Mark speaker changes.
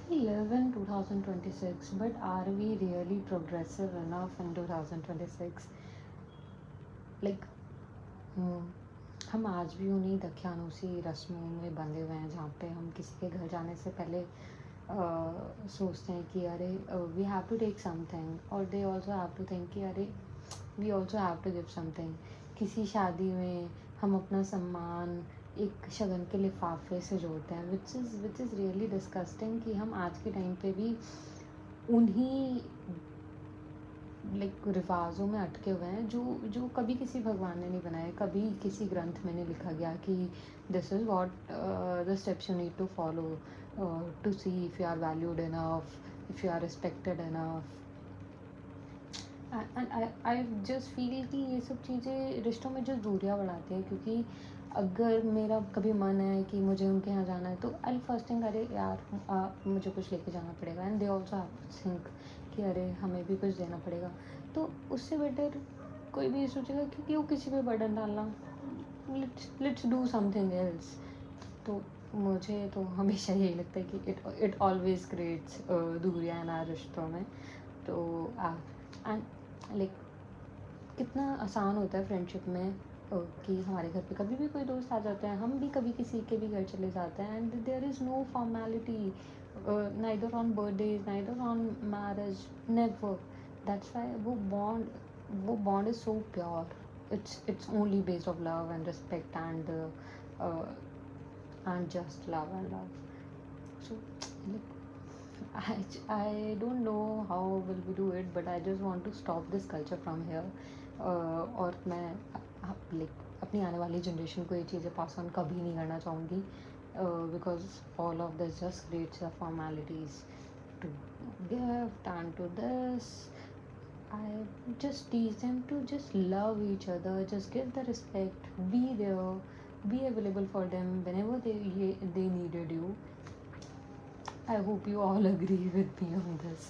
Speaker 1: We live in 2026, but are we really progressive enough in 2026? Like, हम्म, हम आज भी उन्हीं दकियानूसी रस्मों में बंधे हुए हैं जहाँ पे हम किसी के घर जाने से पहले सोचते हैं कि अरे we have to take something, और they also have to think कि अरे we also have to give something. किसी शादी में हम अपना सम्मान एक शगन के लिफाफे से जोड़ते हैं, विच इज़ रियली डिस्कस्टिंग कि हम आज के टाइम पे भी उन्हीं रिवाज़ों में अटके हुए हैं जो जो कभी किसी भगवान ने नहीं बनाए, कभी किसी ग्रंथ में नहीं लिखा गया कि this is what the steps you need to follow to see if you are valued enough, if you are respected enough. And I just feel कि ये सब चीज़ें रिश्तों में जो दूरियां बढ़ाती हैं, क्योंकि अगर मेरा कभी मन है कि मुझे उनके यहाँ जाना है तो आई फर्स्ट थिंक अरे यार मुझे कुछ लेके जाना पड़ेगा, and they also have to think कि अरे हमें भी कुछ देना पड़ेगा। तो उससे बेटर कोई भी ये सोचेगा कि क्यों किसी पे बर्डन डालना, लेट्स डू समथिंग एल्स। तो मुझे तो हमेशा यही लगता है कि इट ऑलवेज क्रिएट्स दूरियां इन रिश्तों में। तो एंड लाइक कितना आसान होता है फ्रेंडशिप में कि हमारे घर पे कभी भी कोई दोस्त आ जाते हैं, हम भी कभी किसी के भी घर चले जाते हैं, and there is no formality, neither on birthdays neither on marriage, never. That's why वो bond is so pure. It's only based of love and respect and just love. So like I don't know how will we do it, but I just want to stop this culture from here. और मैं like अपनी आने वाली generation को ये चीज़ें pass on कभी नहीं करना चाहूँगी, because all of this just creates the formalities to gift and to this. I just teach them to just love each other, just give the respect, be there, be available for them whenever they needed you. I hope you all agree with me on this.